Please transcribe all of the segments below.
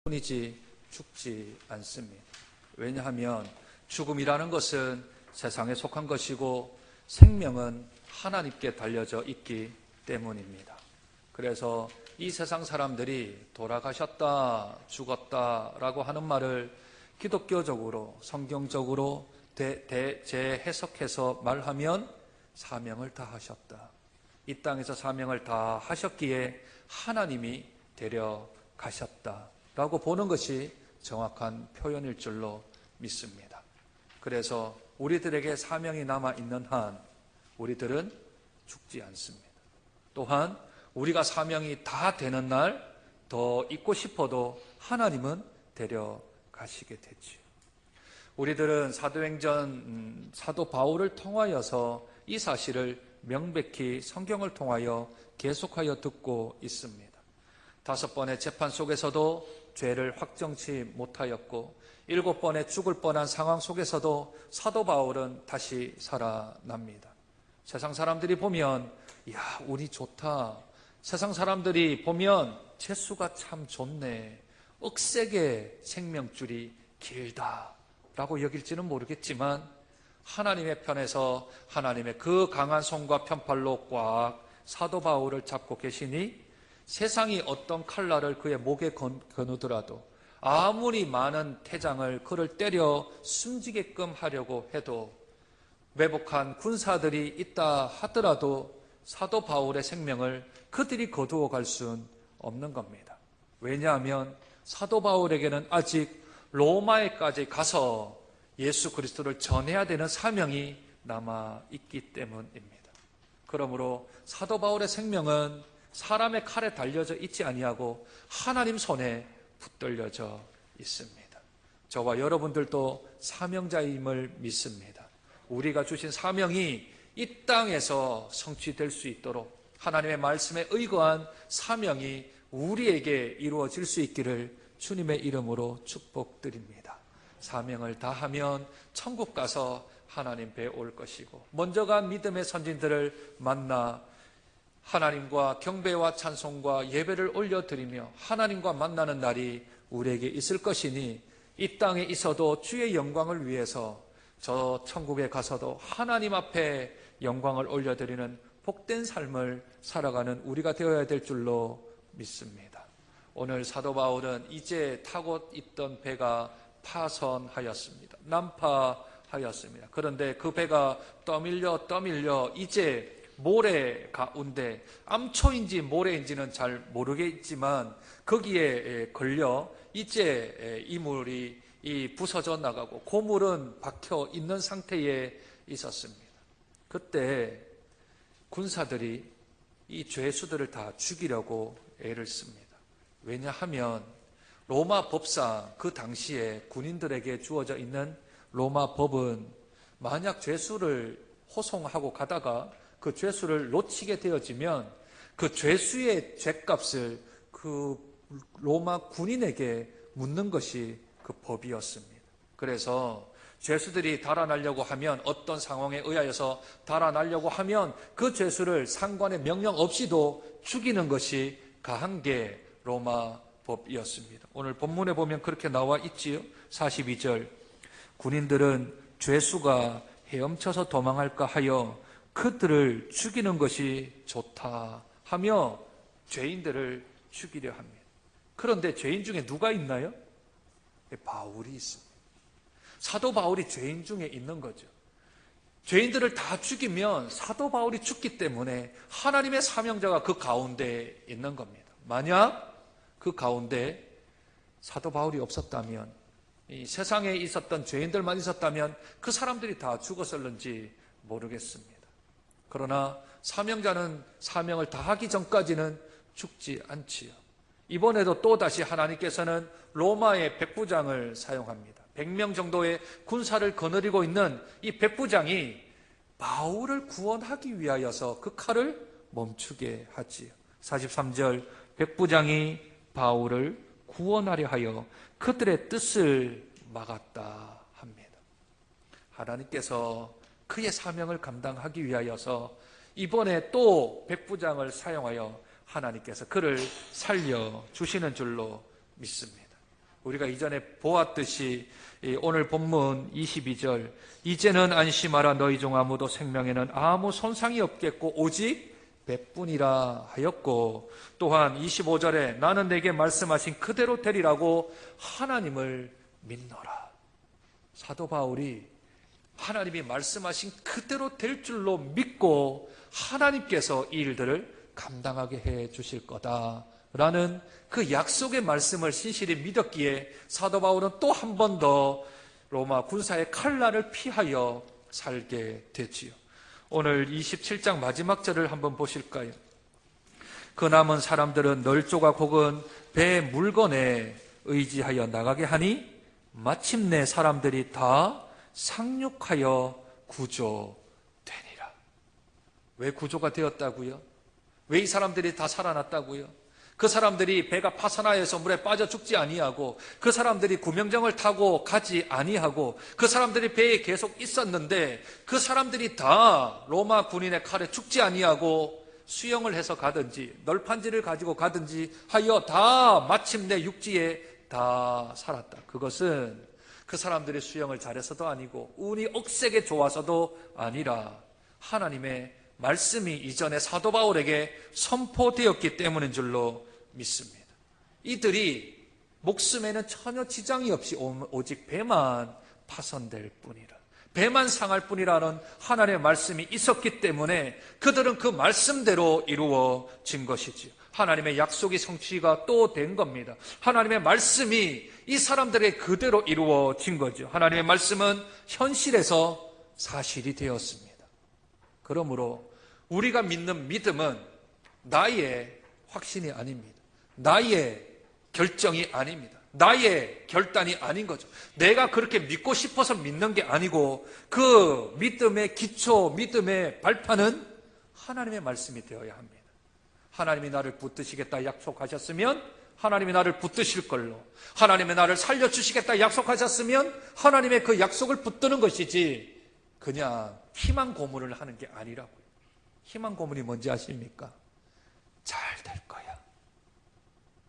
뿐이지 죽지 않습니다. 왜냐하면 죽음이라는 것은 세상에 속한 것이고 생명은 하나님께 달려져 있기 때문입니다. 그래서 이 세상 사람들이 돌아가셨다, 죽었다라고 하는 말을 기독교적으로, 성경적으로 재해석해서 말하면 사명을 다하셨다. 이 땅에서 사명을 다하셨기에 하나님이 데려가셨다 라고 보는 것이 정확한 표현일 줄로 믿습니다. 그래서 우리들에게 사명이 남아있는 한 우리들은 죽지 않습니다. 또한 우리가 사명이 다 되는 날 더 있고 싶어도 하나님은 데려가시게 되지요. 우리들은 사도행전 사도 바울을 통하여서 이 사실을 명백히 성경을 통하여 계속하여 듣고 있습니다. 5번의 재판 속에서도 죄를 확정치 못하였고 7번의 죽을 뻔한 상황 속에서도 사도 바울은 다시 살아납니다. 세상 사람들이 보면 야, 운이 좋다. 세상 사람들이 보면 재수가 참 좋네. 억세게 생명줄이 길다 라고 여길지는 모르겠지만 하나님의 편에서 하나님의 그 강한 손과 편팔로 꽉 사도 바울을 잡고 계시니 세상이 어떤 칼날을 그의 목에 거누더라도 아무리 많은 태장을 그를 때려 숨지게끔 하려고 해도 매복한 군사들이 있다 하더라도 사도 바울의 생명을 그들이 거두어 갈 수는 없는 겁니다. 왜냐하면 사도 바울에게는 아직 로마에까지 가서 예수 그리스도를 전해야 되는 사명이 남아있기 때문입니다. 그러므로 사도 바울의 생명은 사람의 칼에 달려져 있지 아니하고 하나님 손에 붙들려져 있습니다. 저와 여러분들도 사명자임을 믿습니다. 우리가 주신 사명이 이 땅에서 성취될 수 있도록 하나님의 말씀에 의거한 사명이 우리에게 이루어질 수 있기를 주님의 이름으로 축복드립니다. 사명을 다하면 천국 가서 하나님 뵈 올 것이고 먼저 간 믿음의 선진들을 만나 하나님과 경배와 찬송과 예배를 올려드리며 하나님과 만나는 날이 우리에게 있을 것이니 이 땅에 있어도 주의 영광을 위해서 저 천국에 가서도 하나님 앞에 영광을 올려드리는 복된 삶을 살아가는 우리가 되어야 될 줄로 믿습니다. 오늘 사도 바울은 이제 타고 있던 배가 파선하였습니다. 난파하였습니다. 그런데 그 배가 떠밀려 이제 모래 가운데 암초인지 모래인지는 잘 모르겠지만 거기에 걸려 이제 이물이 부서져 나가고 고물은 박혀 있는 상태에 있었습니다. 그때 군사들이 이 죄수들을 다 죽이려고 애를 씁니다. 왜냐하면 로마 법상 그 당시에 군인들에게 주어져 있는 로마 법은 만약 죄수를 호송하고 가다가 그 죄수를 놓치게 되어지면 그 죄수의 죄값을 그 로마 군인에게 묻는 것이 그 법이었습니다. 그래서 죄수들이 달아나려고 하면 어떤 상황에 의하여서 달아나려고 하면 그 죄수를 상관의 명령 없이도 죽이는 것이 가한 게 로마 법이었습니다. 오늘 본문에 보면 그렇게 나와 있지요. 42절 군인들은 죄수가 헤엄쳐서 도망할까 하여 그들을 죽이는 것이 좋다 하며 죄인들을 죽이려 합니다. 그런데 죄인 중에 누가 있나요? 바울이 있습니다. 사도 바울이 죄인 중에 있는 거죠. 죄인들을 다 죽이면 사도 바울이 죽기 때문에 하나님의 사명자가 그 가운데 있는 겁니다. 만약 그 가운데 사도 바울이 없었다면 이 세상에 있었던 죄인들만 있었다면 그 사람들이 다 죽었을는지 모르겠습니다. 그러나 사명자는 사명을 다하기 전까지는 죽지 않지요. 이번에도 또다시 하나님께서는 로마의 백부장을 사용합니다. 100명 정도의 군사를 거느리고 있는 이 백부장이 바울을 구원하기 위하여서 그 칼을 멈추게 하지요. 43절 백부장이 바울을 구원하려 하여 그들의 뜻을 막았다 합니다. 하나님께서 그의 사명을 감당하기 위하여서 이번에 또 백부장을 사용하여 하나님께서 그를 살려주시는 줄로 믿습니다. 우리가 이전에 보았듯이 오늘 본문 22절, 이제는 안심하라. 너희 중 아무도 생명에는 아무 손상이 없겠고 오직 배뿐이라 하였고, 또한 25절에 나는 내게 말씀하신 그대로 되리라고 하나님을 믿노라. 사도 바울이 하나님이 말씀하신 그대로 될 줄로 믿고 하나님께서 이 일들을 감당하게 해 주실 거다라는 그 약속의 말씀을 신실히 믿었기에 사도 바울은 또 한 번 더 로마 군사의 칼날을 피하여 살게 됐지요. 오늘 27장 마지막 절을 한번 보실까요? 그 남은 사람들은 널조각 혹은 배 물건에 의지하여 나가게 하니 마침내 사람들이 다 상륙하여 구조되니라. 왜 구조가 되었다고요? 왜 이 사람들이 다 살아났다고요? 그 사람들이 배가 파산하여서 물에 빠져 죽지 아니하고, 그 사람들이 구명정을 타고 가지 아니하고, 그 사람들이 배에 계속 있었는데 그 사람들이 다 로마 군인의 칼에 죽지 아니하고 수영을 해서 가든지 널판지를 가지고 가든지 하여 다 마침내 육지에 다 살았다. 그것은 그 사람들이 수영을 잘해서도 아니고 운이 억세게 좋아서도 아니라 하나님의 말씀이 이전에 사도 바울에게 선포되었기 때문인 줄로 믿습니다. 이들이 목숨에는 전혀 지장이 없이 오직 배만 파손될 뿐이라, 배만 상할 뿐이라는 하나님의 말씀이 있었기 때문에 그들은 그 말씀대로 이루어진 것이지요. 하나님의 약속이 성취가 또 된 겁니다. 하나님의 말씀이 이 사람들에게 그대로 이루어진 거죠. 하나님의 말씀은 현실에서 사실이 되었습니다. 그러므로 우리가 믿는 믿음은 나의 확신이 아닙니다. 나의 결정이 아닙니다. 나의 결단이 아닌 거죠. 내가 그렇게 믿고 싶어서 믿는 게 아니고 그 믿음의 기초, 믿음의 발판은 하나님의 말씀이 되어야 합니다. 하나님이 나를 붙드시겠다 약속하셨으면 하나님이 나를 붙드실 걸로, 하나님이 나를 살려주시겠다 약속하셨으면 하나님의 그 약속을 붙드는 것이지 그냥 희망 고문을 하는 게 아니라고요. 희망 고문이 뭔지 아십니까? 잘 될 거야.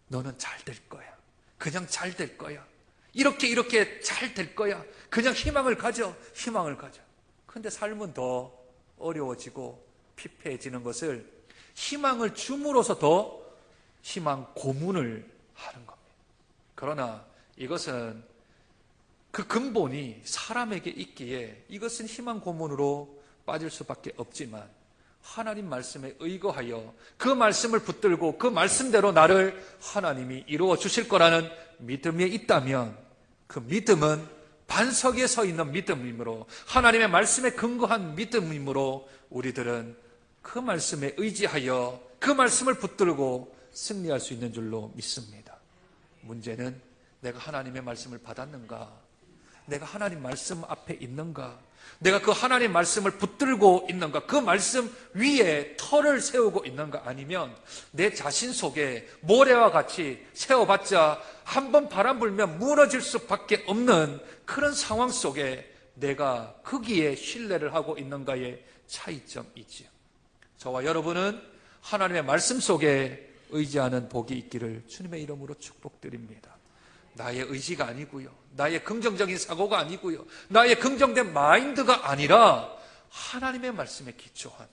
너는 잘 될 거야. 그냥 잘 될 거야. 이렇게 잘 될 거야. 그냥 희망을 가져. 희망을 가져. 근데 삶은 더 어려워지고 피폐해지는 것을 희망을 줌으로써 더 희망 고문을 하는 겁니다. 그러나 이것은 그 근본이 사람에게 있기에 이것은 희망 고문으로 빠질 수밖에 없지만, 하나님 말씀에 의거하여 그 말씀을 붙들고 그 말씀대로 나를 하나님이 이루어 주실 거라는 믿음이 있다면 그 믿음은 반석에 서 있는 믿음이므로, 하나님의 말씀에 근거한 믿음이므로 우리들은 그 말씀에 의지하여 그 말씀을 붙들고 승리할 수 있는 줄로 믿습니다. 문제는 내가 하나님의 말씀을 받았는가? 내가 하나님 말씀 앞에 있는가? 내가 그 하나님 말씀을 붙들고 있는가? 그 말씀 위에 터를 세우고 있는가? 아니면 내 자신 속에 모래와 같이 세워봤자 한번 바람 불면 무너질 수밖에 없는 그런 상황 속에 내가 거기에 신뢰를 하고 있는가의 차이점이지요. 저와 여러분은 하나님의 말씀 속에 의지하는 복이 있기를 주님의 이름으로 축복드립니다. 나의 의지가 아니고요, 나의 긍정적인 사고가 아니고요, 나의 긍정된 마인드가 아니라 하나님의 말씀에 기초한,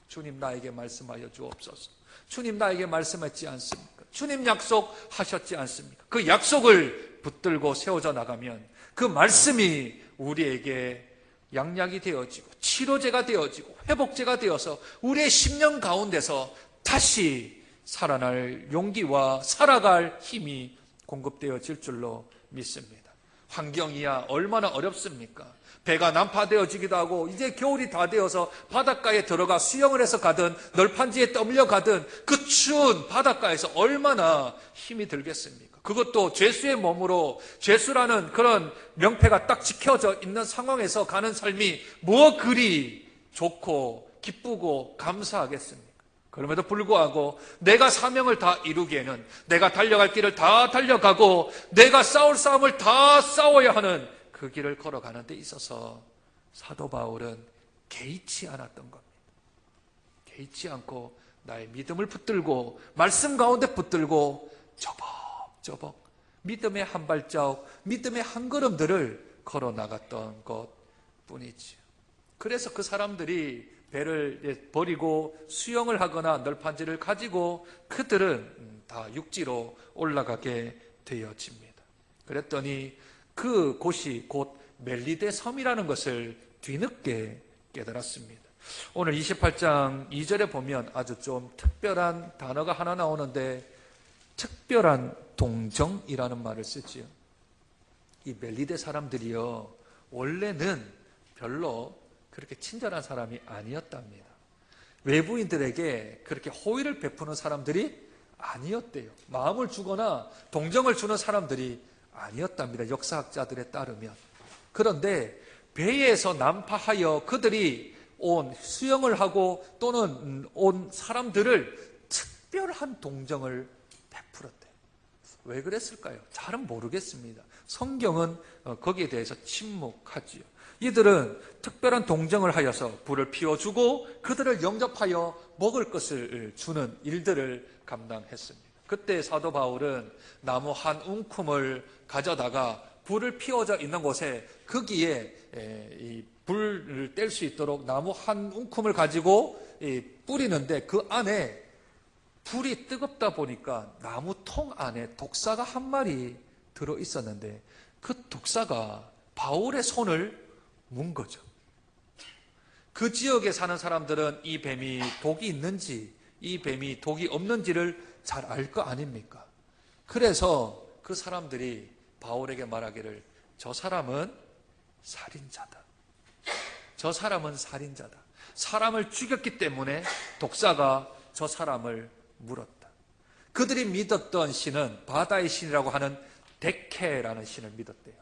주님 나에게 말씀하여 주옵소서. 주님 나에게 말씀했지 않습니까? 주님 약속하셨지 않습니까? 그 약속을 붙들고 세워져 나가면 그 말씀이 우리에게 양약이 되어지고 치료제가 되어지고 회복제가 되어서 우리의 심령 가운데서 다시 살아날 용기와 살아갈 힘이 공급되어질 줄로 믿습니다. 환경이야 얼마나 어렵습니까? 배가 난파되어지기도 하고 이제 겨울이 다 되어서 바닷가에 들어가 수영을 해서 가든 널판지에 떠밀려 가든 그 추운 바닷가에서 얼마나 힘이 들겠습니까? 그것도 죄수의 몸으로, 죄수라는 그런 명패가 딱 지켜져 있는 상황에서 가는 삶이 뭐 그리 좋고 기쁘고 감사하겠습니까? 그럼에도 불구하고 내가 사명을 다 이루기에는, 내가 달려갈 길을 다 달려가고 내가 싸울 싸움을 다 싸워야 하는 그 길을 걸어가는 데 있어서 사도 바울은 개의치 않았던 겁니다. 개의치 않고 나의 믿음을 붙들고 말씀 가운데 붙들고 저벅저벅 믿음의 한 발자국, 믿음의 한 걸음들을 걸어 나갔던 것 뿐이지요. 그래서 그 사람들이 배를 버리고 수영을 하거나 널판지를 가지고 그들은 다 육지로 올라가게 되어집니다. 그랬더니 그 곳이 곧 멜리데 섬이라는 것을 뒤늦게 깨달았습니다. 오늘 28장 2절에 보면 아주 좀 특별한 단어가 하나 나오는데 특별한 동정이라는 말을 쓰지요. 이 멜리데 사람들이요, 원래는 별로 그렇게 친절한 사람이 아니었답니다. 외부인들에게 그렇게 호의를 베푸는 사람들이 아니었대요. 마음을 주거나 동정을 주는 사람들이 아니었답니다. 역사학자들에 따르면. 그런데 배에서 난파하여 그들이 온 수영을 하고 또는 온 사람들을 특별한 동정을 베풀었대요. 왜 그랬을까요? 잘은 모르겠습니다. 성경은 거기에 대해서 침묵하지요. 이들은 특별한 동정을 하여서 불을 피워주고 그들을 영접하여 먹을 것을 주는 일들을 감당했습니다. 그때 사도 바울은 나무 한 움큼을 가져다가 불을 피워져 있는 곳에 거기에 이 불을 뗄 수 있도록 나무 한 움큼을 가지고 뿌리는데 그 안에 불이 뜨겁다 보니까 나무 통 안에 독사가 한 마리 들어 있었는데 그 독사가 바울의 손을 문 거죠. 그 지역에 사는 사람들은 이 뱀이 독이 있는지 이 뱀이 독이 없는지를 잘 알 거 아닙니까? 그래서 그 사람들이 바울에게 말하기를 저 사람은 살인자다. 저 사람은 살인자다. 사람을 죽였기 때문에 독사가 저 사람을 물었다. 그들이 믿었던 신은 바다의 신이라고 하는 데케라는 신을 믿었대요.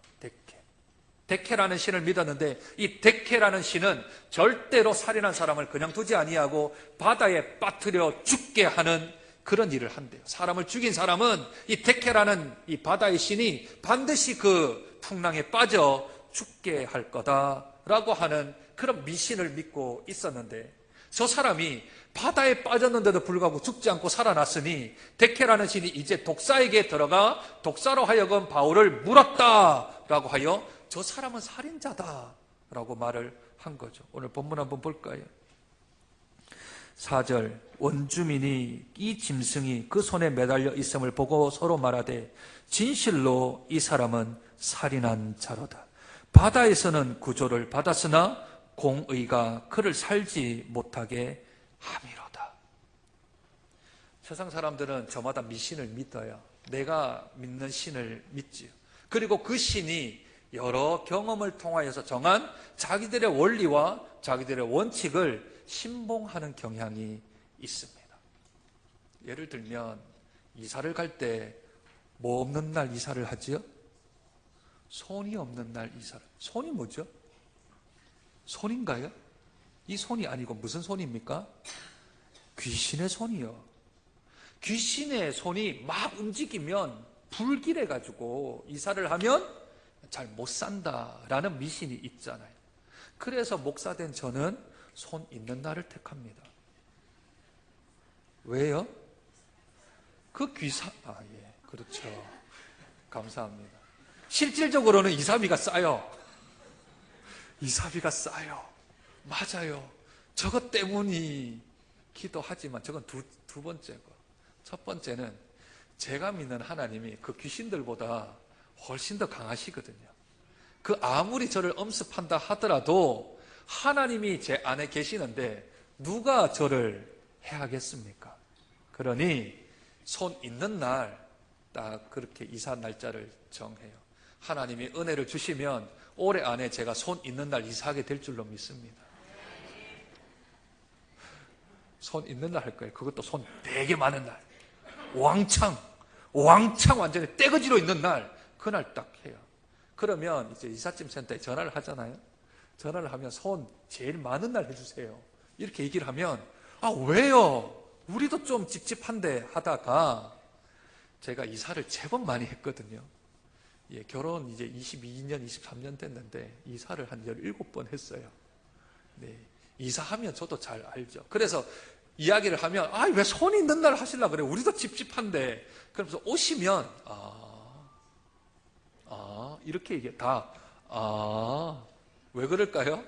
데케라는 신을 믿었는데 이 데케라는 신은 절대로 살인한 사람을 그냥 두지 아니하고 바다에 빠뜨려 죽게 하는 그런 일을 한대요. 사람을 죽인 사람은 이 데케라는 이 바다의 신이 반드시 그 풍랑에 빠져 죽게 할 거다라고 하는 그런 미신을 믿고 있었는데 저 사람이 바다에 빠졌는데도 불구하고 죽지 않고 살아났으니 데케라는 신이 이제 독사에게 들어가 독사로 하여금 바울을 물었다라고 하여 저 사람은 살인자다라고 말을 한 거죠. 오늘 본문 한번 볼까요? 4절 원주민이 이 짐승이 그 손에 매달려 있음을 보고 서로 말하되 진실로 이 사람은 살인한 자로다. 바다에서는 구조를 받았으나 공의가 그를 살지 못하게 함이로다. 세상 사람들은 저마다 미신을 믿어요. 내가 믿는 신을 믿지요. 그리고 그 신이 여러 경험을 통하여서 정한 자기들의 원리와 자기들의 원칙을 신봉하는 경향이 있습니다. 예를 들면 이사를 갈 때 뭐 없는 날 이사를 하지요? 손이 없는 날 이사를. 손이 뭐죠? 손인가요? 이 손이 아니고 무슨 손입니까? 귀신의 손이요. 귀신의 손이 막 움직이면 불길해가지고 이사를 하면 잘 못 산다라는 미신이 있잖아요. 그래서 목사된 저는 손 있는 날을 택합니다. 왜요? 그 예, 그렇죠. 감사합니다. 실질적으로는 이사비가 싸요. 이사비가 싸요. 맞아요. 저것 때문이기도 하지만 저건 두 번째고, 첫 번째는 제가 믿는 하나님이 그 귀신들보다 훨씬 더 강하시거든요. 그 아무리 저를 엄습한다 하더라도 하나님이 제 안에 계시는데 누가 저를 해하겠습니까? 그러니 손 있는 날 딱 그렇게 이사 날짜를 정해요. 하나님이 은혜를 주시면 올해 안에 제가 손 있는 날 이사하게 될 줄로 믿습니다. 손 있는 날 할 거예요. 그것도 손 되게 많은 날. 왕창 완전히 떼거지로 있는 날, 그날 딱 해요. 그러면 이제 이삿짐 센터에 전화를 하잖아요. 전화를 하면 손 제일 많은 날 해주세요. 이렇게 얘기를 하면, 아, 왜요? 우리도 좀 찝찝한데 하다가 제가 이사를 제법 많이 했거든요. 예, 결혼 이제 22년, 23년 됐는데 이사를 한 17번 했어요. 네, 이사하면 저도 잘 알죠. 그래서 이야기를 하면, 아, 왜 손 있는 날 하시려고 그래? 우리도 찝찝한데. 그러면서 오시면, 이렇게 얘기해. 다. 왜 그럴까요?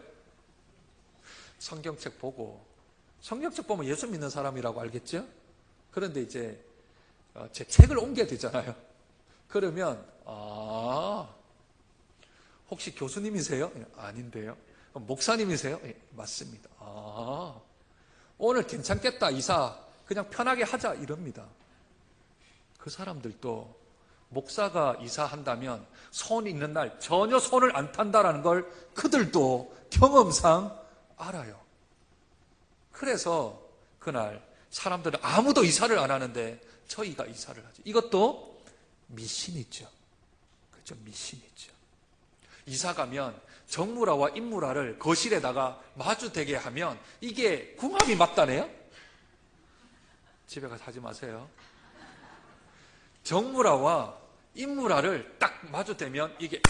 성경책 보면 예수 믿는 사람이라고 알겠죠? 그런데 이제 제 책을 옮겨야 되잖아요. 그러면 혹시 교수님이세요? 아닌데요. 목사님이세요? 맞습니다. 오늘 괜찮겠다, 이사. 그냥 편하게 하자, 이럽니다. 그 사람들도 목사가 이사한다면 손 있는 날 전혀 손을 안 탄다라는 걸 그들도 경험상 알아요. 그래서 그날 사람들은 아무도 이사를 안 하는데 저희가 이사를 하죠. 이것도 미신이죠. 그렇죠? 미신이죠. 이사 가면 정무라와 인무라를 거실에다가 마주대게 하면 이게 궁합이 맞다네요? 집에 가서 하지 마세요. 정무라와 인무라를 딱 마주대면 이게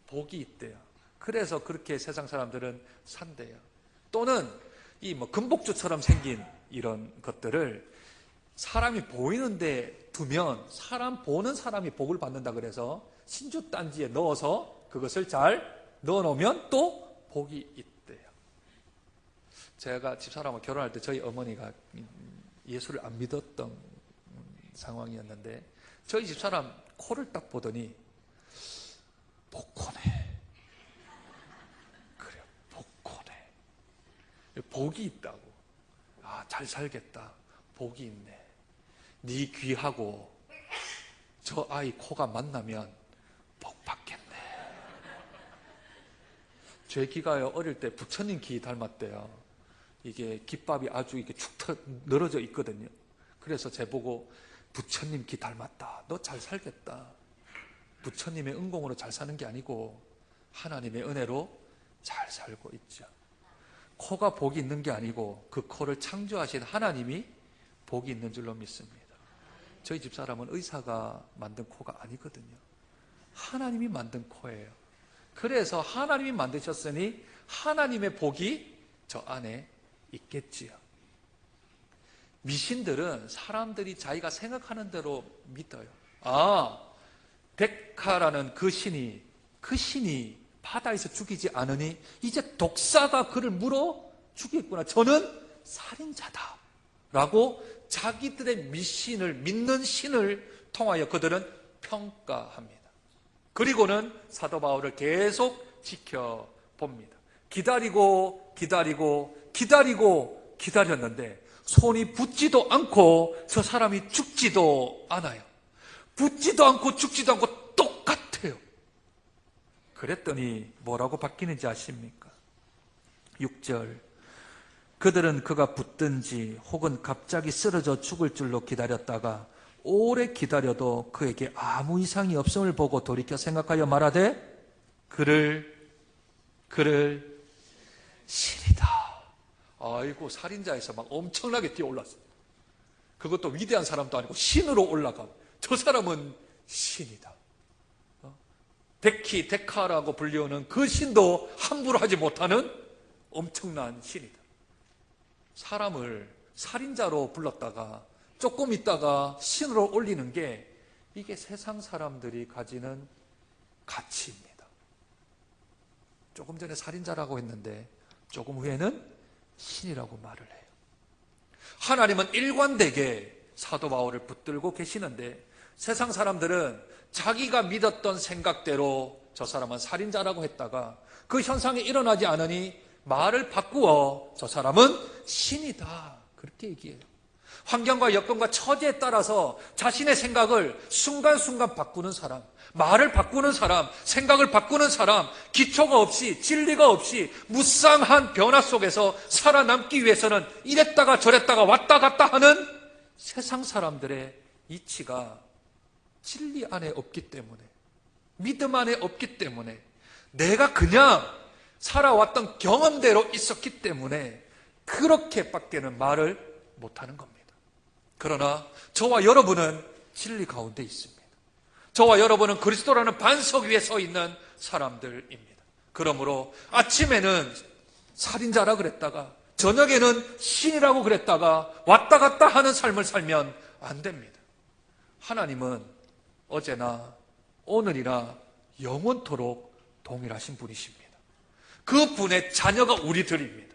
복이 있대요. 그래서 그렇게 세상 사람들은 산대요. 또는 이 금복주처럼 생긴 이런 것들을 사람이 보이는데 두면 사람 보는 사람이 복을 받는다 그래서 신주단지에 넣어서 그것을 잘 넣어놓으면 또 복이 있대요. 제가 집사람하고 결혼할 때 저희 어머니가 예수를 안 믿었던 상황이었는데 저희 집사람 코를 딱 보더니 복코네. 그래요. 복코네. 복이 있다고. 잘 살겠다. 복이 있네. 네 귀하고 저 아이 코가 만나면 복 받겠네. 제 귀가요, 어릴 때 부처님 귀 닮았대요. 이게 깃밥이 아주 이렇게 축 늘어져 있거든요. 그래서 제보고 부처님 귀 닮았다. 너 잘 살겠다. 부처님의 은공으로 잘 사는 게 아니고 하나님의 은혜로 잘 살고 있죠. 코가 복이 있는 게 아니고 그 코를 창조하신 하나님이 복이 있는 줄로 믿습니다. 저희 집사람은 의사가 만든 코가 아니거든요. 하나님이 만든 코예요. 그래서 하나님이 만드셨으니 하나님의 복이 저 안에 있겠지요. 미신들은 사람들이 자기가 생각하는 대로 믿어요. 데카라는 그 신이 바다에서 죽이지 않으니 이제 독사가 그를 물어 죽이겠구나. 저는 살인자다 라고 자기들의 미신을 믿는 신을 통하여 그들은 평가합니다. 그리고는 사도 바울을 계속 지켜봅니다. 기다렸는데 손이 붙지도 않고 저 사람이 죽지도 않아요. 붙지도 않고 죽지도 않고 똑같아요. 그랬더니 뭐라고 바뀌는지 아십니까? 6절. 그들은 그가 붙든지 혹은 갑자기 쓰러져 죽을 줄로 기다렸다가 오래 기다려도 그에게 아무 이상이 없음을 보고 돌이켜 생각하여 말하되 그를 신이다. 아이고, 살인자에서 막 엄청나게 뛰어올랐어요. 그것도 위대한 사람도 아니고 신으로 올라가고 저 사람은 신이다. 데카라고 불리우는 그 신도 함부로 하지 못하는 엄청난 신이다. 사람을 살인자로 불렀다가 조금 있다가 신으로 올리는 게 이게 세상 사람들이 가지는 가치입니다. 조금 전에 살인자라고 했는데 조금 후에는 신이라고 말을 해요. 하나님은 일관되게 사도 바울을 붙들고 계시는데 세상 사람들은 자기가 믿었던 생각대로 저 사람은 살인자라고 했다가 그 현상이 일어나지 않으니 말을 바꾸어 저 사람은 신이다 그렇게 얘기해요. 환경과 여건과 처지에 따라서 자신의 생각을 순간순간 바꾸는 사람, 말을 바꾸는 사람, 생각을 바꾸는 사람, 기초가 없이 진리가 없이 무쌍한 변화 속에서 살아남기 위해서는 이랬다가 저랬다가 왔다 갔다 하는 세상 사람들의 이치가 진리 안에 없기 때문에, 믿음 안에 없기 때문에, 내가 그냥 살아왔던 경험대로 있었기 때문에 그렇게밖에는 말을 못하는 겁니다. 그러나 저와 여러분은 진리 가운데 있습니다. 저와 여러분은 그리스도라는 반석 위에 서 있는 사람들입니다. 그러므로 아침에는 살인자라 그랬다가 저녁에는 신이라고 그랬다가 왔다 갔다 하는 삶을 살면 안 됩니다. 하나님은 어제나 오늘이나 영원토록 동일하신 분이십니다. 그 분의 자녀가 우리들입니다.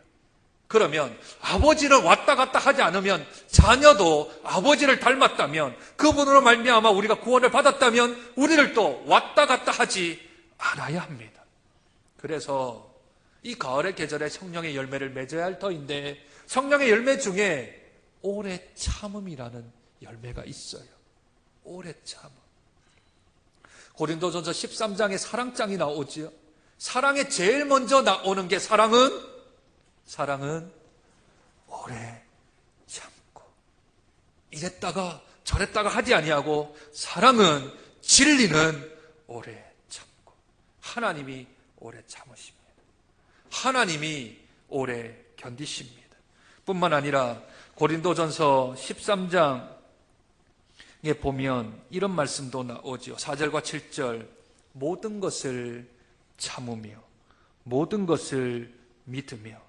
그러면 아버지를 왔다 갔다 하지 않으면, 자녀도 아버지를 닮았다면, 그분으로 말미암아 우리가 구원을 받았다면 우리를 또 왔다 갔다 하지 않아야 합니다. 그래서 이 가을의 계절에 성령의 열매를 맺어야 할 터인데, 성령의 열매 중에 오래 참음이라는 열매가 있어요. 오래 참음. 고린도전서 13장에 사랑장이 나오지요. 사랑에 제일 먼저 나오는 게 사랑은 오래 참고, 이랬다가 저랬다가 하지 아니하고, 사랑은 진리는 오래 참고. 하나님이 오래 참으십니다. 하나님이 오래 견디십니다. 뿐만 아니라 고린도전서 13장에 보면 이런 말씀도 나오죠. 4절과 7절, 모든 것을 참으며 모든 것을 믿으며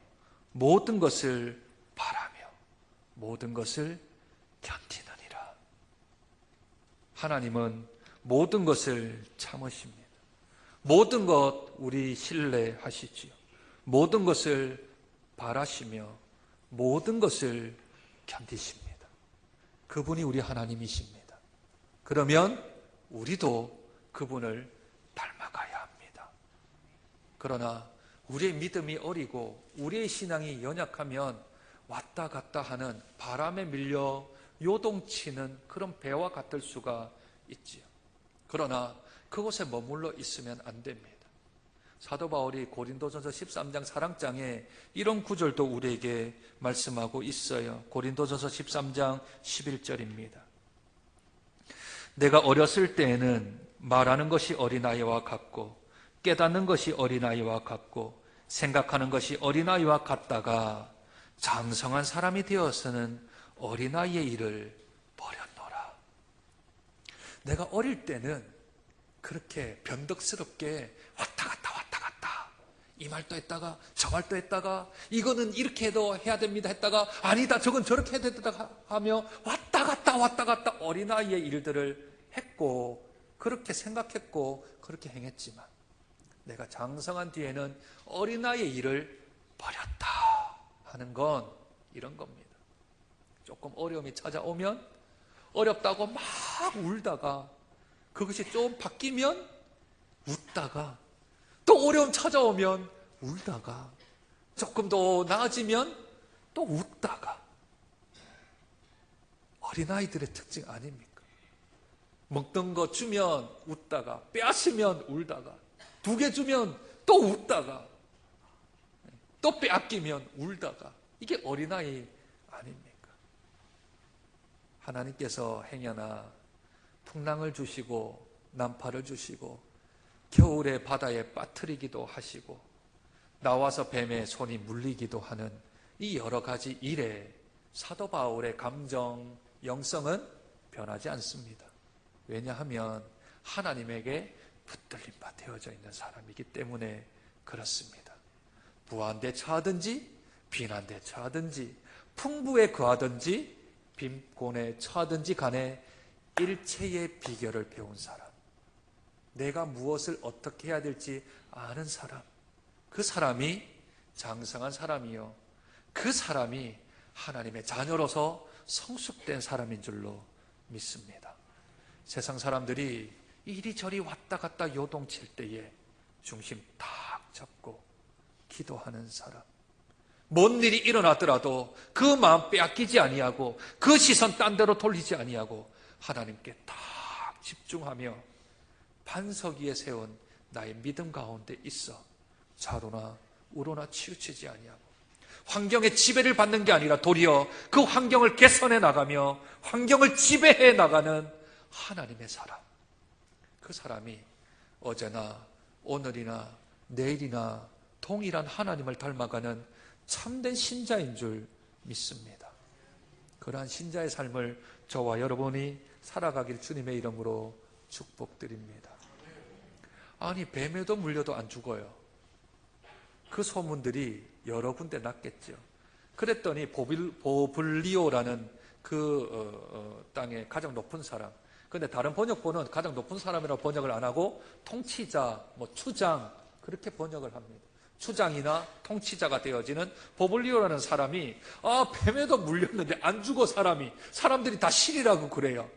모든 것을 바라며 모든 것을 견디느니라. 하나님은 모든 것을 참으십니다. 모든 것 우리 신뢰하시지요. 모든 것을 바라시며 모든 것을 견디십니다. 그분이 우리 하나님이십니다. 그러면 우리도 그분을 닮아가야 합니다. 그러나 우리의 믿음이 어리고 우리의 신앙이 연약하면 왔다 갔다 하는, 바람에 밀려 요동치는 그런 배와 같을 수가 있지요. 그러나 그곳에 머물러 있으면 안 됩니다. 사도 바울이 고린도전서 13장 사랑장에 이런 구절도 우리에게 말씀하고 있어요. 고린도전서 13장 11절입니다. 내가 어렸을 때에는 말하는 것이 어린아이와 같고 깨닫는 것이 어린아이와 같고 생각하는 것이 어린아이와 같다가 장성한 사람이 되어서는 어린아이의 일을 버렸노라. 내가 어릴 때는 그렇게 변덕스럽게 왔다 갔다 이 말도 했다가 저 말도 했다가, 이거는 이렇게 해도 해야 됩니다 했다가, 아니다 저건 저렇게 해야 된다 하며 왔다 갔다 어린아이의 일들을 했고, 그렇게 생각했고 그렇게 행했지만, 내가 장성한 뒤에는 어린아이의 일을 버렸다 하는 건 이런 겁니다. 조금 어려움이 찾아오면 어렵다고 막 울다가 그것이 좀 바뀌면 웃다가, 또 어려움 찾아오면 울다가, 조금 더 나아지면 또 웃다가. 어린아이들의 특징 아닙니까? 먹던 거 주면 웃다가, 빼앗으면 울다가, 2개 주면 또 웃다가, 또 빼앗기면 울다가. 이게 어린아이 아닙니까? 하나님께서 행여나 풍랑을 주시고 난파를 주시고 겨울에 바다에 빠뜨리기도 하시고 나와서 뱀의 손이 물리기도 하는 이 여러 가지 일에 사도 바울의 감정, 영성은 변하지 않습니다. 왜냐하면 하나님에게 붙들림 바 되어져 있는 사람이기 때문에 그렇습니다. 부한데 처하든지 빈한데 처하든지 풍부에 거하든지 빈곤에 처하든지 간에 일체의 비결을 배운 사람, 내가 무엇을 어떻게 해야 될지 아는 사람, 그 사람이 장성한 사람이요, 그 사람이 하나님의 자녀로서 성숙된 사람인 줄로 믿습니다. 세상 사람들이 이리저리 왔다 갔다 요동칠 때에 중심 탁 잡고 기도하는 사람, 뭔 일이 일어나더라도 그 마음 빼앗기지 아니하고 그 시선 딴 데로 돌리지 아니하고 하나님께 탁 집중하며 반석 위에 세운 나의 믿음 가운데 있어 좌로나 우로나 치우치지 아니하고 환경의 지배를 받는 게 아니라 도리어 그 환경을 개선해 나가며 환경을 지배해 나가는 하나님의 사람, 그 사람이 어제나 오늘이나 내일이나 동일한 하나님을 닮아가는 참된 신자인 줄 믿습니다. 그러한 신자의 삶을 저와 여러분이 살아가길 주님의 이름으로 축복드립니다. 아니, 뱀에도 물려도 안 죽어요. 그 소문들이 여러 군데 났겠죠. 그랬더니 보블리오라는 그 땅의 가장 높은 사람, 근데 다른 번역본은 가장 높은 사람이라고 번역을 안 하고 통치자, 추장 그렇게 번역을 합니다. 추장이나 통치자가 되어지는 보블리오라는 사람이 뱀에도 물렸는데 안 죽어 사람들이 다 실이라고 그래요.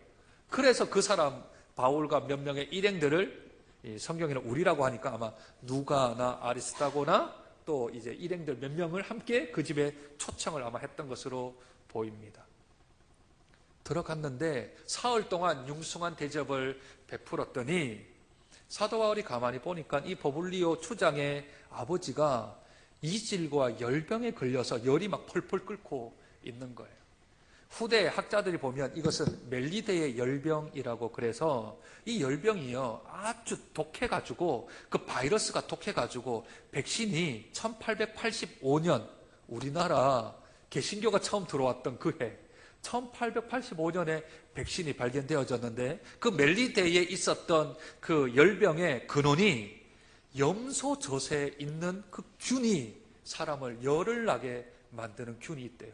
그래서 그 사람 바울과 몇 명의 일행들을 성경에는 우리라고 하니까 아마 누가나 아리스타고나 또 이제 일행들 몇 명을 함께 그 집에 초청을 아마 했던 것으로 보입니다. 들어갔는데 사흘 동안 융숭한 대접을 베풀었더니 사도 바울이 가만히 보니까 이 보블리오 추장의 아버지가 이질과 열병에 걸려서 열이 막 펄펄 끓고 있는 거예요. 후대 학자들이 보면 이것은 멜리데의 열병이라고 그래서 이 열병이요 아주 독해가지고 그 바이러스가 독해가지고 백신이 1885년 우리나라 개신교가 처음 들어왔던 그 해 1885년에 백신이 발견되어졌는데 그 멜리데에 있었던 그 열병의 근원이 염소젖에 있는 그 균이 사람을 열을 나게 만드는 균이 있대요.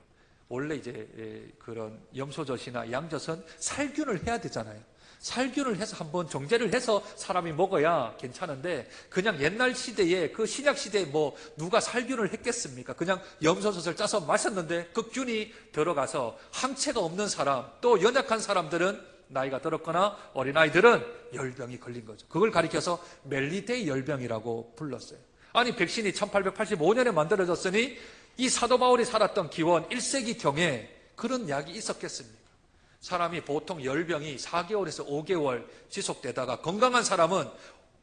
원래 이제 그런 염소젖이나 양젖은 살균을 해야 되잖아요. 살균을 해서 한번 정제를 해서 사람이 먹어야 괜찮은데 그냥 옛날 시대에 그 신약 시대에 누가 살균을 했겠습니까? 그냥 염소젖을 짜서 마셨는데 그 균이 들어가서 항체가 없는 사람 또 연약한 사람들은 나이가 들었거나 어린아이들은 열병이 걸린 거죠. 그걸 가리켜서 멜리데이 열병이라고 불렀어요. 아니 백신이 1885년에 만들어졌으니 이 사도 바울이 살았던 기원 1세기경에 그런 약이 있었겠습니까? 사람이 보통 열병이 4개월에서 5개월 지속되다가 건강한 사람은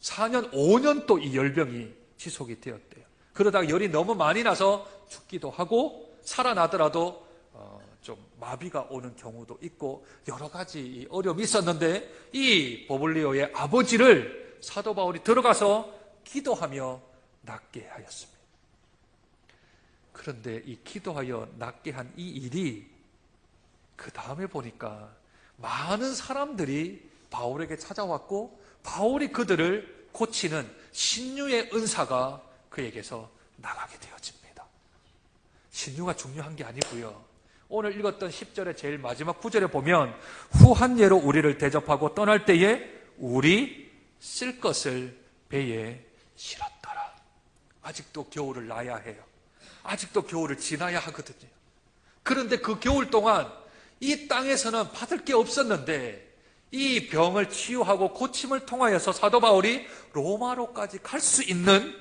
4년, 5년 또 이 열병이 지속이 되었대요. 그러다가 열이 너무 많이 나서 죽기도 하고 살아나더라도 좀 마비가 오는 경우도 있고 여러 가지 어려움이 있었는데 이 보블리오의 아버지를 사도 바울이 들어가서 기도하며 낫게 하였습니다. 그런데 이 기도하여 낫게 한 이 일이 그 다음에 보니까 많은 사람들이 바울에게 찾아왔고 바울이 그들을 고치는 신유의 은사가 그에게서 나가게 되어집니다. 신유가 중요한 게 아니고요. 오늘 읽었던 10절의 제일 마지막 구절에 보면 후한 예로 우리를 대접하고 떠날 때에 우리 쓸 것을 배에 실었더라. 아직도 겨울을 나야 해요. 아직도 겨울을 지나야 하거든요. 그런데 그 겨울 동안 이 땅에서는 받을 게 없었는데 이 병을 치유하고 고침을 통하여서 사도 바울이 로마로까지 갈 수 있는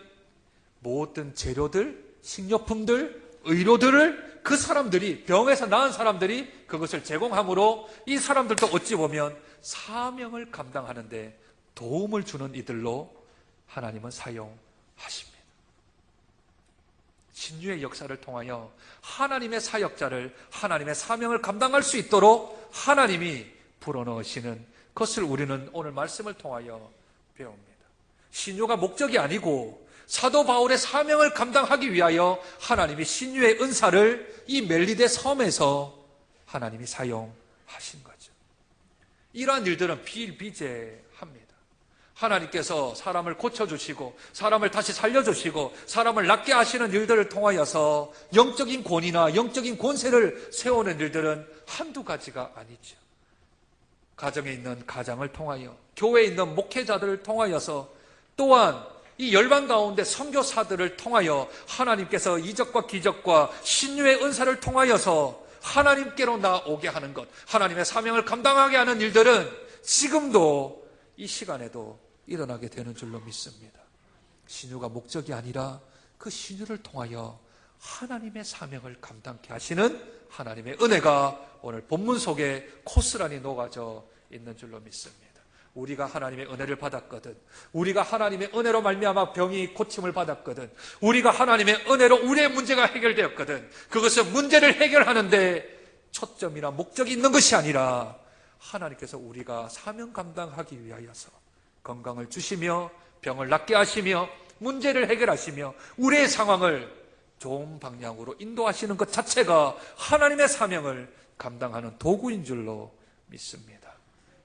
모든 재료들, 식료품들, 의료들을 그 사람들이 병에서 나은 사람들이 그것을 제공함으로 이 사람들도 어찌 보면 사명을 감당하는데 도움을 주는 이들로 하나님은 사용하십니다. 신유의 역사를 통하여 하나님의 사역자를 하나님의 사명을 감당할 수 있도록 하나님이 불어넣으시는 것을 우리는 오늘 말씀을 통하여 배웁니다. 신유가 목적이 아니고 사도 바울의 사명을 감당하기 위하여 하나님이 신유의 은사를 이 멜리데 섬에서 하나님이 사용하신 거죠. 이러한 일들은 비일비재합니다. 하나님께서 사람을 고쳐주시고 사람을 다시 살려주시고 사람을 낫게 하시는 일들을 통하여서 영적인 권위나 영적인 권세를 세우는 일들은 한두 가지가 아니죠. 가정에 있는 가장을 통하여 교회에 있는 목회자들을 통하여서 또한 이 열방 가운데 선교사들을 통하여 하나님께서 이적과 기적과 신유의 은사를 통하여서 하나님께로 나오게 하는 것, 하나님의 사명을 감당하게 하는 일들은 지금도 이 시간에도 일어나게 되는 줄로 믿습니다. 신유가 목적이 아니라 그 신유를 통하여 하나님의 사명을 감당케 하시는 하나님의 은혜가 오늘 본문 속에 고스란히 녹아져 있는 줄로 믿습니다. 우리가 하나님의 은혜를 받았거든, 우리가 하나님의 은혜로 말미암아 병이 고침을 받았거든, 우리가 하나님의 은혜로 우리의 문제가 해결되었거든, 그것은 문제를 해결하는데 초점이나 목적이 있는 것이 아니라 하나님께서 우리가 사명 감당하기 위하여서 건강을 주시며 병을 낫게 하시며 문제를 해결하시며 우리의 상황을 좋은 방향으로 인도하시는 것 자체가 하나님의 사명을 감당하는 도구인 줄로 믿습니다.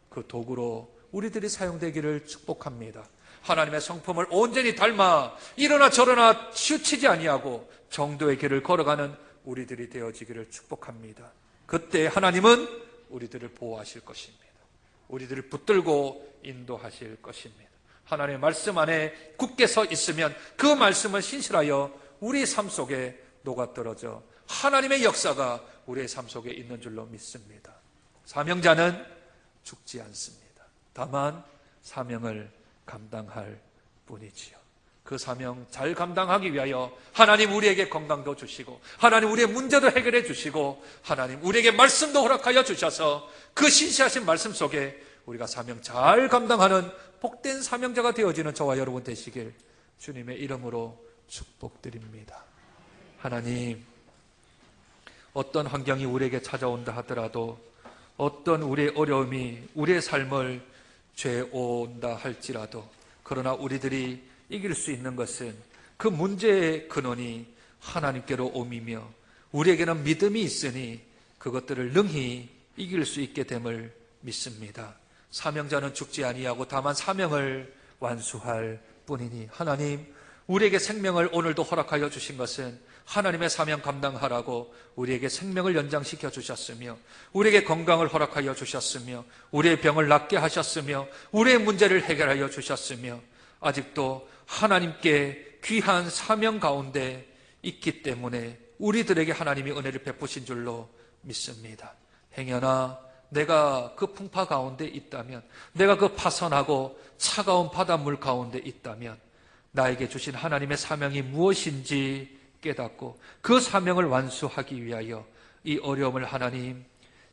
그 도구로 우리들이 사용되기를 축복합니다. 하나님의 성품을 온전히 닮아 이러나 저러나 치우치지 아니하고 정도의 길을 걸어가는 우리들이 되어지기를 축복합니다. 그때 하나님은 우리들을 보호하실 것입니다. 우리들을 붙들고 인도하실 것입니다. 하나님의 말씀 안에 굳게 서 있으면 그 말씀은 신실하여 우리의 삶 속에 녹아떨어져 하나님의 역사가 우리의 삶 속에 있는 줄로 믿습니다. 사명자는 죽지 않습니다. 다만 사명을 감당할 뿐이지요. 그 사명 잘 감당하기 위하여 하나님 우리에게 건강도 주시고, 하나님 우리의 문제도 해결해 주시고, 하나님 우리에게 말씀도 허락하여 주셔서 그 신실하신 말씀 속에 우리가 사명 잘 감당하는 복된 사명자가 되어지는 저와 여러분 되시길 주님의 이름으로 축복드립니다. 하나님, 어떤 환경이 우리에게 찾아온다 하더라도, 어떤 우리의 어려움이 우리의 삶을 죄온다 할지라도, 그러나 우리들이 이길 수 있는 것은 그 문제의 근원이 하나님께로 옴이며 우리에게는 믿음이 있으니 그것들을 능히 이길 수 있게 됨을 믿습니다. 사명자는 죽지 아니하고 다만 사명을 완수할 뿐이니, 하나님 우리에게 생명을 오늘도 허락하여 주신 것은 하나님의 사명 감당하라고 우리에게 생명을 연장시켜 주셨으며, 우리에게 건강을 허락하여 주셨으며, 우리의 병을 낫게 하셨으며, 우리의 문제를 해결하여 주셨으며, 아직도 하나님께 귀한 사명 가운데 있기 때문에 우리들에게 하나님이 은혜를 베푸신 줄로 믿습니다. 행여나 내가 그 풍파 가운데 있다면, 내가 그 파선하고 차가운 바닷물 가운데 있다면 나에게 주신 하나님의 사명이 무엇인지 깨닫고 그 사명을 완수하기 위하여 이 어려움을 하나님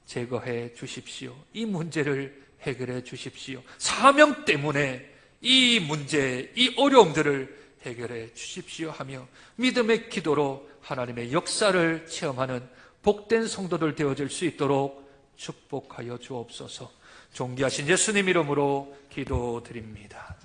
제거해 주십시오. 이 문제를 해결해 주십시오. 사명 때문에 이 문제, 이 어려움들을 해결해 주십시오 하며 믿음의 기도로 하나님의 역사를 체험하는 복된 성도들 되어질 수 있도록 축복하여 주옵소서. 존귀하신 예수님 이름으로 기도드립니다.